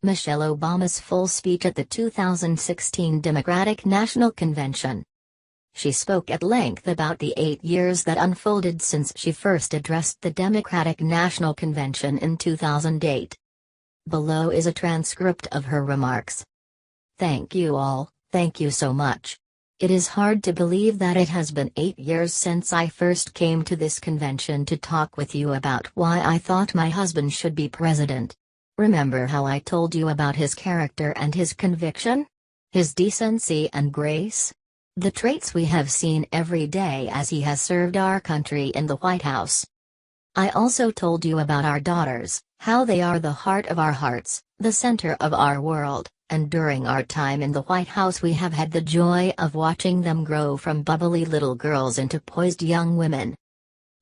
Michelle Obama's full speech at the 2016 Democratic National Convention. She spoke at length about the 8 years that unfolded since she first addressed the Democratic National Convention in 2008. Below is a transcript of her remarks. Thank you all, thank you so much. It is hard to believe that it has been 8 years since I first came to this convention to talk with you about why I thought my husband should be president. Remember how I told you about his character and his conviction? His decency and grace? The traits we have seen every day as he has served our country in the White House. I also told you about our daughters, how they are the heart of our hearts, the center of our world, and during our time in the White House we have had the joy of watching them grow from bubbly little girls into poised young women.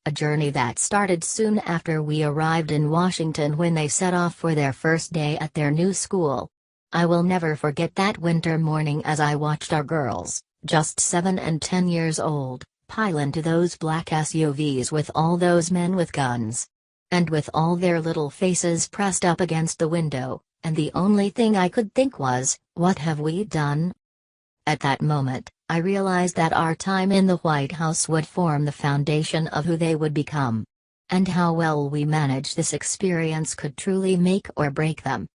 A journey that started soon after we arrived in Washington when they set off for their first day at their new school. I will never forget that winter morning as I watched our girls, just 7 and 10 years old, pile into those black SUVs with all those men with guns. And with all their little faces pressed up against the window, and the only thing I could think was, what have we done? At that moment, I realized that our time in the White House would form the foundation of who they would become. And how well we managed this experience could truly make or break them.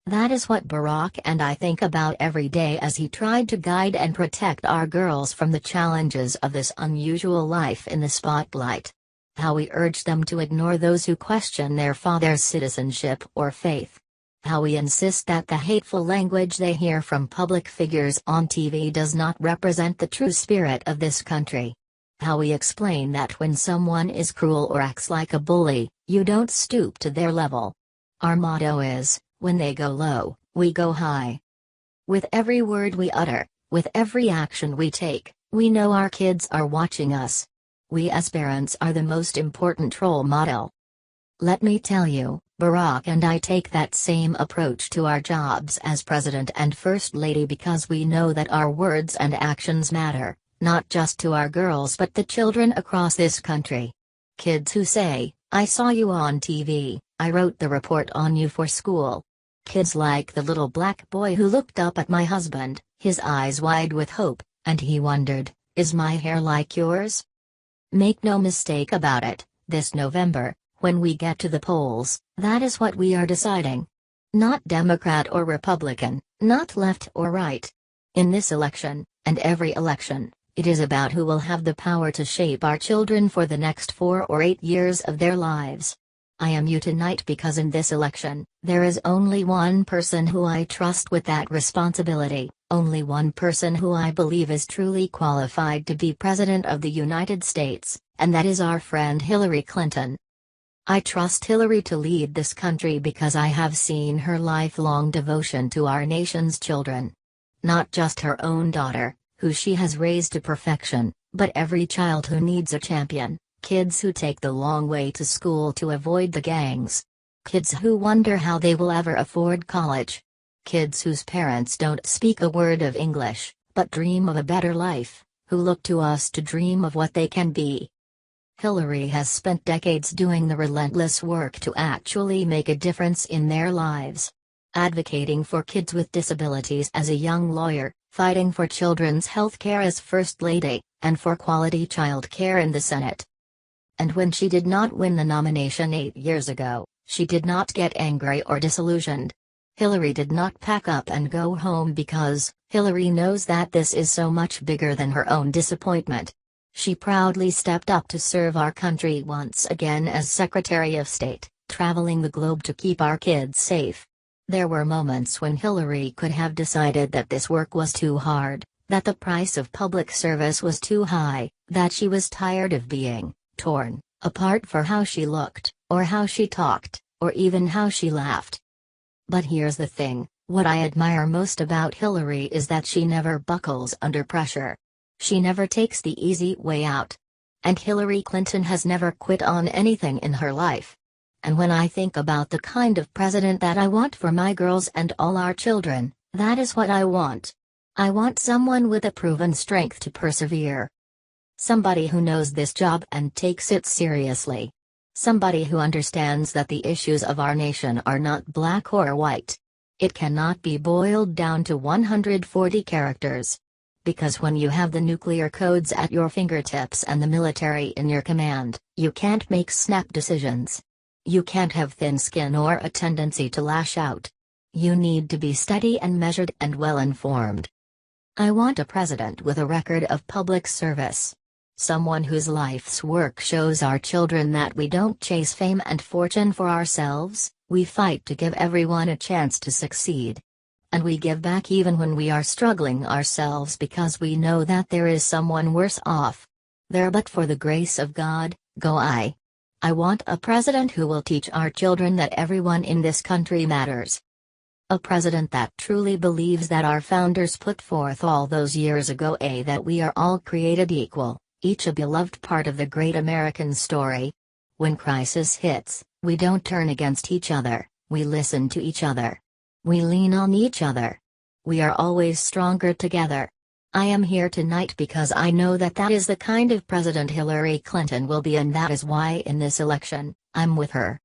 That is what Barack and I think about every day as he tried to guide and protect our girls from the challenges of this unusual life in the spotlight. How we urge them to ignore those who question their father's citizenship or faith. How we insist that the hateful language they hear from public figures on TV does not represent the true spirit of this country. How we explain that when someone is cruel or acts like a bully, you don't stoop to their level. Our motto is, when they go low, we go high. With every word we utter, with every action we take, we know our kids are watching us. We as parents are the most important role model. Let me tell you, Barack and I take that same approach to our jobs as President and First Lady because we know that our words and actions matter, not just to our girls but the children across this country. Kids who say, I saw you on TV, I wrote the report on you for school. Kids like the little black boy who looked up at my husband, his eyes wide with hope, and he wondered, is my hair like yours? Make no mistake about it, this November, when we get to the polls, that is what we are deciding. Not Democrat or Republican, not left or right. In this election, and every election, it is about who will have the power to shape our children for the next 4 or 8 years of their lives. I am you tonight because in this election, there is only one person who I trust with that responsibility, only one person who I believe is truly qualified to be President of the United States, and that is our friend Hillary Clinton. I trust Hillary to lead this country because I have seen her lifelong devotion to our nation's children. Not just her own daughter, who she has raised to perfection, but every child who needs a champion, kids who take the long way to school to avoid the gangs. Kids who wonder how they will ever afford college. Kids whose parents don't speak a word of English, but dream of a better life, who look to us to dream of what they can be. Hillary has spent decades doing the relentless work to actually make a difference in their lives. Advocating for kids with disabilities as a young lawyer, fighting for children's health care as First Lady, and for quality child care in the Senate. And when she did not win the nomination 8 years ago, she did not get angry or disillusioned. Hillary did not pack up and go home because Hillary knows that this is so much bigger than her own disappointment. She proudly stepped up to serve our country once again as Secretary of State, traveling the globe to keep our kids safe. There were moments when Hillary could have decided that this work was too hard, that the price of public service was too high, that she was tired of being torn apart for how she looked, or how she talked, or even how she laughed. But here's the thing, what I admire most about Hillary is that she never buckles under pressure. She never takes the easy way out. And Hillary Clinton has never quit on anything in her life. And when I think about the kind of president that I want for my girls and all our children, that is what I want. I want someone with a proven strength to persevere. Somebody who knows this job and takes it seriously. Somebody who understands that the issues of our nation are not black or white. It cannot be boiled down to 140 characters. Because when you have the nuclear codes at your fingertips and the military in your command, you can't make snap decisions. You can't have thin skin or a tendency to lash out. You need to be steady and measured and well informed. I want a president with a record of public service. Someone whose life's work shows our children that we don't chase fame and fortune for ourselves, we fight to give everyone a chance to succeed. And we give back even when we are struggling ourselves because we know that there is someone worse off. There but for the grace of God, go I. I want a president who will teach our children that everyone in this country matters. A president that truly believes that our founders put forth all those years ago, that we are all created equal, each a beloved part of the great American story. When crisis hits, we don't turn against each other, we listen to each other. We lean on each other. We are always stronger together. I am here tonight because I know that that is the kind of president Hillary Clinton will be, and that is why in this election, I'm with her.